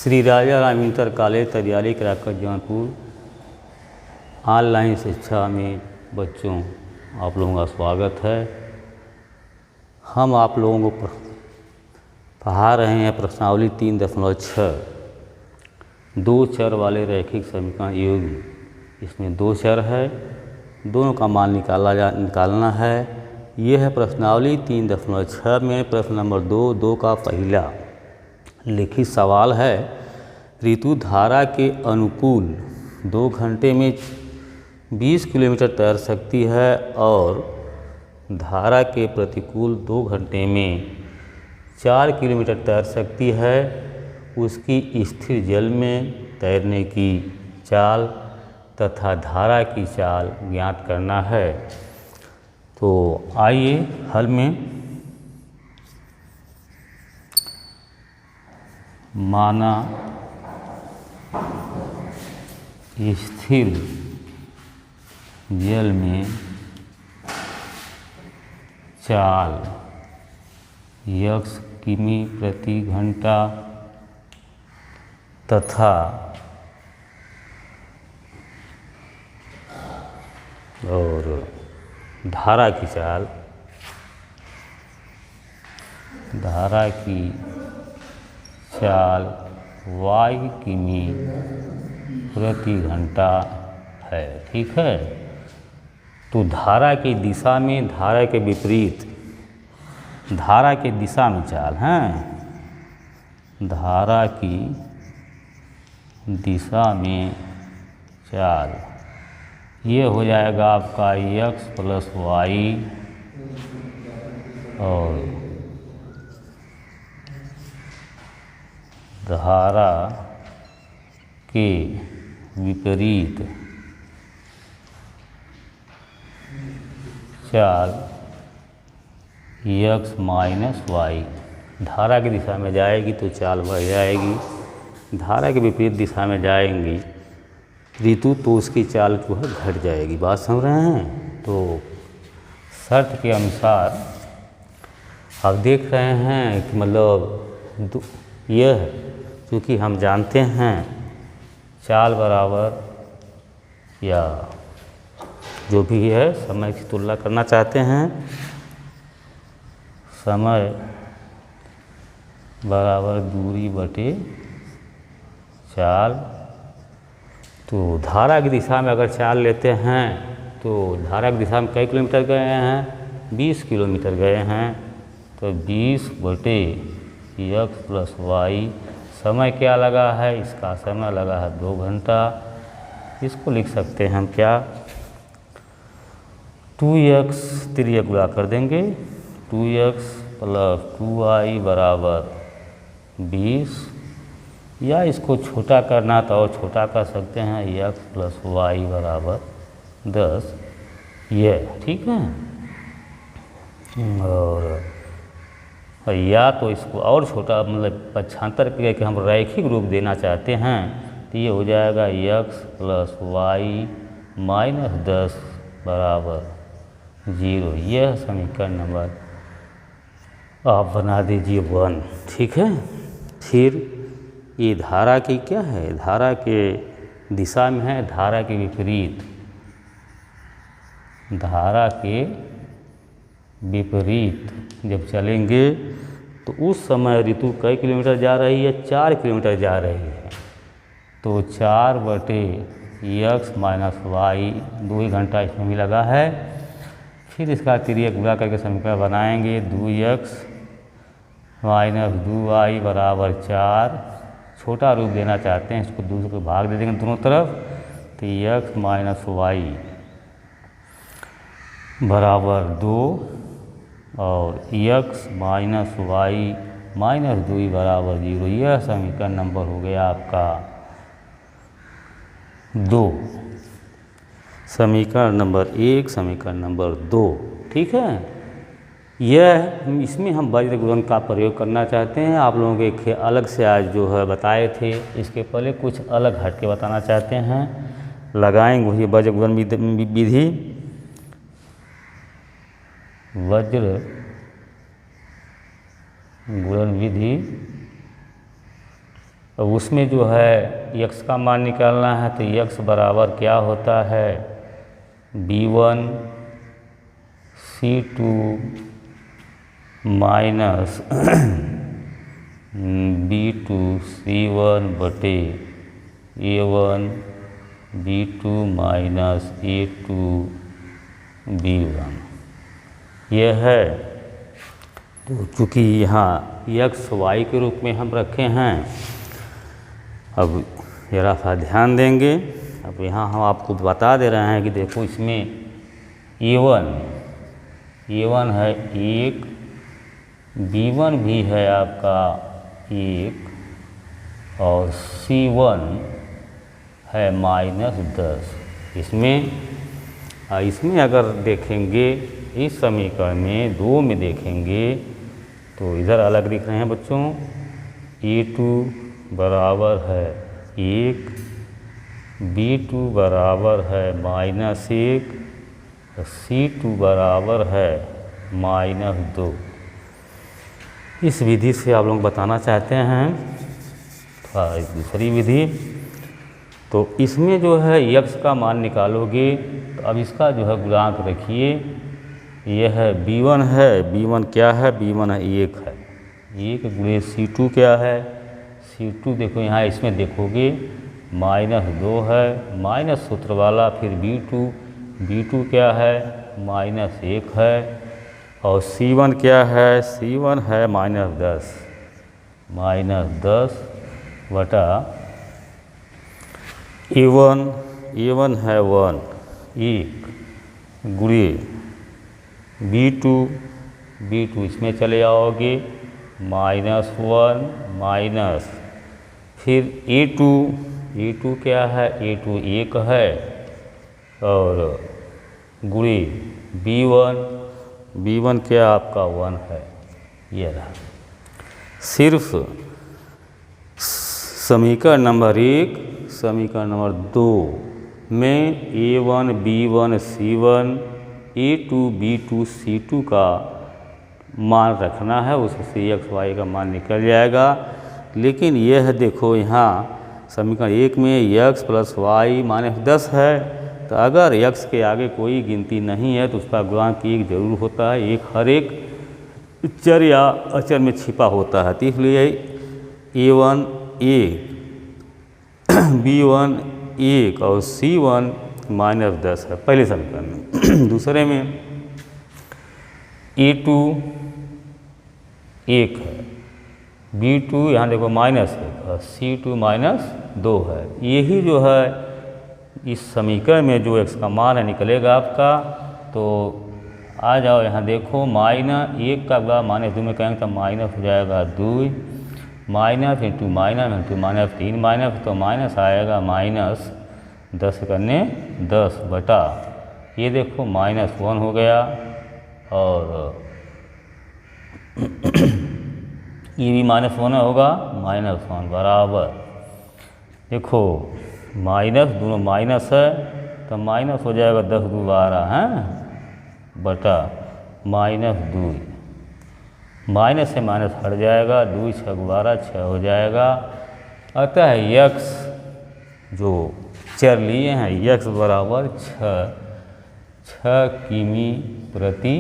श्री राजा Ram inter college तरियाली कराकट Jaunpur online शिक्षा में बच्चों आप लोगों का स्वागत है। हम आप लोगों को पढ़ा रहे हैं प्रश्नावली 3.6 दो चर वाले रैखिक समीकरण योग। इसमें दो चर है, दोनों का मान निकालना है। यह है प्रश्नावली 3.6 में प्रश्न नंबर 2 का पहला लिखित सवाल है। ऋतु धारा के अनुकूल 2 घंटे में 20 किलोमीटर तैर सकती है और धारा के प्रतिकूल 2 घंटे में 4 किलोमीटर तैर सकती है। उसकी स्थिर जल में तैरने की चाल तथा धारा की चाल ज्ञात करना है। तो आइए हल में माना स्थिर जल में चाल x किमी प्रति घंटा तथा और धारा की चाल y किमी प्रति घंटा है। ठीक है, तो धारा की दिशा में धारा के विपरीत धारा के दिशा में चाल है। धारा की दिशा में चाल ये हो जाएगा आपका x + y और धारा के विपरीत चाल x - y। धारा की दिशा में जाएगी तो चाल बढ़ जाएगी, धारा के विपरीत दिशा में जाएंगी ऋतु तो उसकी चाल जो है घट जाएगी। बात समझ रहे हैं? तो शर्त के अनुसार आप देख रहे हैं कि मतलब यह क्योंकि हम जानते हैं चाल बराबर या जो भी है समय की तुलना करना चाहते हैं, समय बराबर दूरी बटे चाल। तो धारा की दिशा में अगर चाल लेते हैं तो धारा की दिशा में कई किलोमीटर गए हैं? 20 किलोमीटर गए हैं। तो 20 बटे x + y। समय क्या लगा है? इसका समय लगा है 2 घंटा। इसको लिख सकते हैं हम क्या? 2x तिर्यक गुणा कर देंगे, 2x + 2y बराबर 20, या इसको छोटा करना तो और छोटा कर सकते हैं x + y बराबर 10। यह ठीक है। और या तो इसको और छोटा मतलब पक्षांतर करके हम रैखिक रूप देना चाहते हैं तो ये हो जाएगा x + y - 10 बराबर 0। यह समीकरण नंबर आप बना दीजिए 1। ठीक है। फिर ये धारा की क्या है? धारा के दिशा में है, धारा के विपरीत। धारा के विपरीत जब चलेंगे तो उस समय ऋतु कई किलोमीटर जा रही है? 4 किलोमीटर जा रही है। तो 4 बटे x - y, 2 ही घंटा इसमें भी लगा है। फिर इसका तिर्यक गुणा करके समीकरण बनाएंगे, 2x - 2y बराबर 4। छोटा रूप देना चाहते हैं, इसको दूसरे को भाग दे देंगे दोनों तरफ। तो x - y बराबर 2 और x - y - 2 बराबर 0। यह समीकरण नंबर हो गया आपका 2। समीकरण नंबर 1, समीकरण नंबर 2। ठीक है। यह इसमें हम वज्र गुणन का प्रयोग करना चाहते हैं। आप लोगों के अलग से आज जो है बताए थे, इसके पहले कुछ अलग हट के बताना चाहते हैं। लगाएंगे वही वज्र गुणन विधि। वज्र गुणन विधि अब उसमें जो है x का मान निकालना है तो x बराबर क्या होता है B1 C2 minus B2 C1 बटे A1 B2 minus A2 B1 यह है। तो चूँकि यहाँ x y के रूप में हम रखे हैं, अब जरा सा ध्यान देंगे। अब यहाँ हम आपको बता दे रहे हैं कि देखो इसमें A1 है 1, B1 भी है आपका 1 और C1 है -10। इसमें अगर देखेंगे इस समीकरण में 2 में देखेंगे तो इधर अलग दिख रहे हैं बच्चों। A2 बराबर है 1, B2 बराबर है -1, C2 बराबर है -2। इस विधि से आप लोग बताना चाहते हैं दूसरी विधि। तो इसमें जो है x का मान निकालोगे तो अब इसका जो है गुणांक रखिए। यह है B1 है, B1 क्या है, B1 है 1 है, 1 गुणे C2 क्या है, C2 देखो यहाँ इसमें देखोगे -2 है, माइनस सूत्र वाला, फिर B2 क्या है -1 है, और C1 क्या है, C1 है -10 बटा A1 है 1 गुणे B2 इसमें चले आओगे -1 माइनस, फिर A2 क्या है, A2 1 है, और गुणे B1 क्या आपका 1 है। ये रहा। सिर्फ समीकरण नंबर 1, समीकरण नंबर 2 में A1 B1 C1 A2 B2 C2 का मान रखना है, उससे x y का मान निकल जाएगा। लेकिन यह देखो यहाँ समीकरण 1 में x प्लस y -10 है, तो अगर x के आगे कोई गिनती नहीं है तो उसका गुणांक 1 जरूर होता है। एक हर एक चर या अचर में छिपा होता है, तो इसलिए A1 1 B1 1 और C1 -10 है पहले समीकरण में। दूसरे में A2 1 है, B2 यहाँ देखो -1 और C2 -2 है। यही जो है इस समीकरण में जो x का मान है निकलेगा आपका। तो आ जाओ यहाँ देखो -1 का गुणा -2 में कहेंगे तो माइनस हो जाएगा 2, माइनस इंटू माइनस 3 माइनस, तो माइनस आएगा -10 करने 10 बटा, ये देखो -1 हो गया, और ये भी -1 होगा, -1 बराबर देखो माइनस, दोनों माइनस है तो माइनस हो जाएगा 10 × 12 है बटा -2, माइनस से माइनस हट जाएगा, 2 × 6 = 12 6 हो जाएगा। अतः x जो चर लिए हैं x बराबर 6 किमी प्रति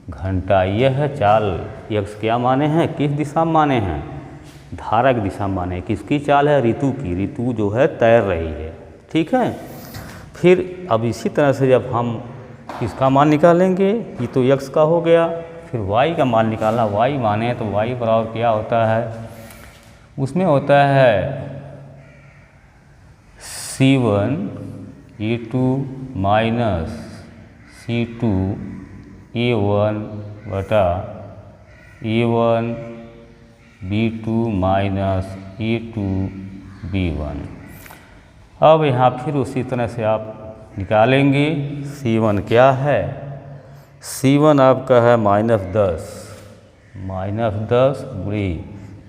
घंटा। यह चाल x क्या माने हैं, किस दिशा में माने हैं, धारक दिशा में माने। किसकी चाल है, ऋतु की। ऋतु जो है तैर रही है, ठीक है। फिर अब इसी तरह से जब हम इसका मान निकालेंगे, ये तो x का हो गया, फिर y का मान निकालना। y माने तो y बराबर क्या होता है, उसमें होता है C1 A2 minus C2 A1 बटा A1 B2 minus A2 B1। अब यहाँ फिर उसी तरह से आप निकालेंगे। C1 क्या है, C1 आपका है -10 गुणे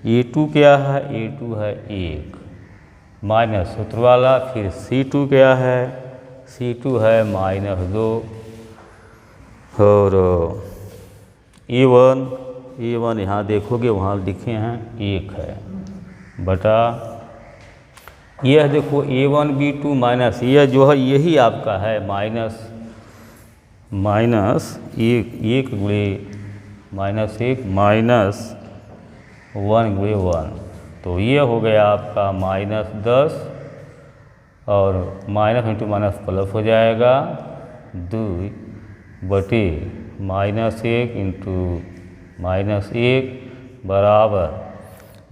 A2 क्या है, A2 है 1 माइनस सूत्र वाला, फिर C2 क्या है, C2 है -2, और A1 यहाँ देखोगे वहाँ लिखे हैं 1 है, बटा यह देखो A1 B2 माइनस यह जो है यही आपका है माइनस एक गुणे -1 माइनस 1 गुणे 1, तो ये हो गया आपका -10 और माइनस इंटू माइनस प्लस हो जाएगा 2 बटे -1 इंटू -1 बराबर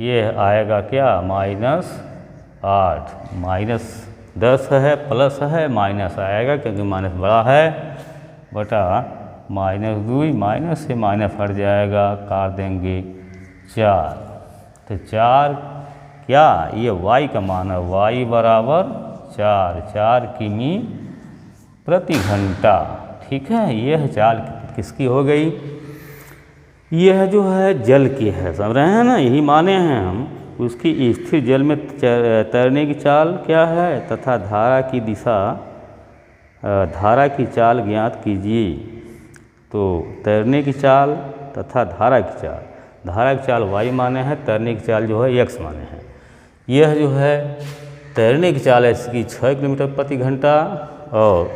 ये आएगा क्या -8 -10 है प्लस है माइनस आएगा क्योंकि माइनस बड़ा है बटा -2 माइनस से माइनस हट जाएगा काट देंगे 4, तो 4 क्या ये y का मान है y बराबर 4 किमी प्रति घंटा। ठीक है, यह चाल किसकी हो गई, यह जो है जल की है, समझ रहे हैं ना, यही माने हैं हम। उसकी स्थिर जल में तैरने की चाल क्या है तथा धारा की चाल ज्ञात कीजिए। तो तैरने की चाल तथा धारा की चाल y माने हैं, तैरने की चाल जो है x माने हैं। यह जो है तैरने की चाल है इसकी 6 किलोमीटर प्रति घंटा और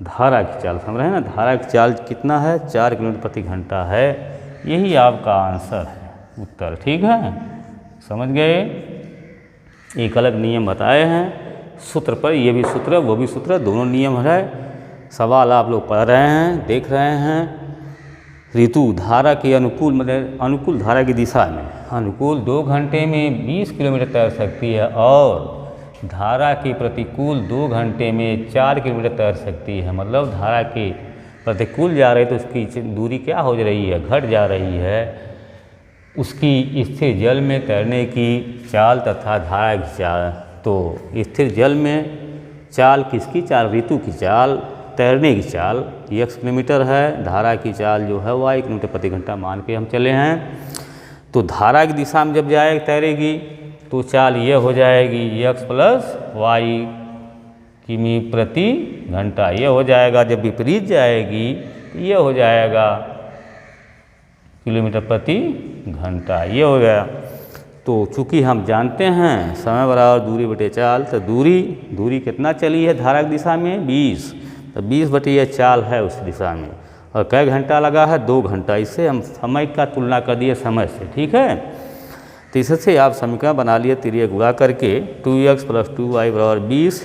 धारा की चाल, समझ रहे हैं ना, धारा की चाल कितना है 4 किलोमीटर प्रति घंटा है। यही आपका आंसर है, उत्तर। ठीक है, समझ गए। एक अलग नियम बताए हैं सूत्र पर, ये भी सूत्र वो भी सूत्र, दोनों नियम है। सवाल आप लोग पढ़ रहे हैं, देख रहे हैं। ऋतु धारा के अनुकूल मतलब अनुकूल धारा की दिशा में अनुकूल 2 घंटे में 20 किलोमीटर तैर सकती है और धारा के प्रतिकूल 2 घंटे में 4 किलोमीटर तैर सकती है। मतलब धारा के प्रतिकूल जा रही है तो उसकी दूरी क्या हो रही है, घट जा रही है। उसकी स्थिर जल में तैरने की चाल तथा धारा की चाल, तो स्थिर जल में चाल किसकी चाल, ऋतु की चाल, तैरने की चाल x किलोमीटर है, धारा की चाल जो है y किलोमीटर प्रति घंटा मान के हम चले हैं। तो धारा की दिशा में जब जाए तैरेगी तो चाल ये हो जाएगी x प्लस y किमी प्रति घंटा, ये हो जाएगा। जब विपरीत जाएगी तो ये हो जाएगा किलोमीटर प्रति घंटा, ये हो गया। तो चूँकि हम जानते हैं समय बराबर दूरी बटे चाल, तो दूरी कितना चली है धारा की दिशा में 20, तो 20 बटे यह चाल है उस दिशा में, और कै घंटा लगा है 2 घंटा। इससे हम समय का तुलना कर दिए समय से। ठीक है, तो इससे आप समीकरण बना लिए तिरिया गुणा करके 2x प्लस 2y बराबर 20,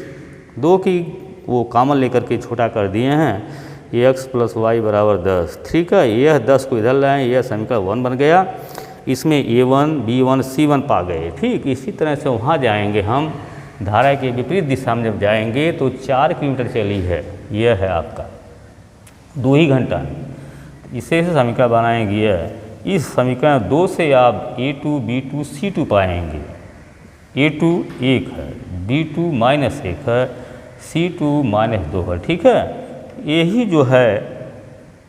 2 की वो कॉमन लेकर के छोटा कर दिए हैं, x प्लस y बराबर 10। ठीक है, यह 10 को इधर लाएँ, यह समीकरण 1 बन गया। इसमें A1 B1 C1 पा गए। ठीक, इसी तरह से वहाँ जाएंगे हम, धारा के विपरीत दिशा में जब जाएंगे तो 4 किलोमीटर चली है, यह है आपका 2 ही घंटा में। इसे समीकरण बनाएंगे। इस समीकरण 2 से आप A2 B2 C2 पाएंगे। A2 1 है, B2 -1 है, C2 -2 है। ठीक है, यही जो है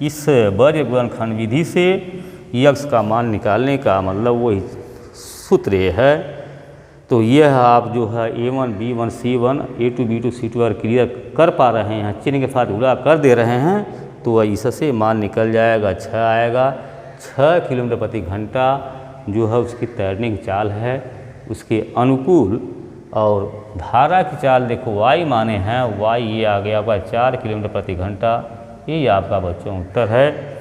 इस वर्ग गुणनखंड विधि से x का मान निकालने का मतलब वही सूत्र है। तो यह आप जो है A1 B1 C1 A2 B2 C2 और क्लियर कर पा रहे हैं, चिन्ह के साथ गुणा कर दे रहे हैं, तो इससे मान निकल जाएगा 6 आएगा। 6 किलोमीटर प्रति घंटा जो है उसकी तैरने की चाल है उसके अनुकूल, और धारा की चाल देखो y माने हैं, y ये आ गया आपका 4 किलोमीटर प्रति घंटा। यही आपका बच्चों उत्तर है।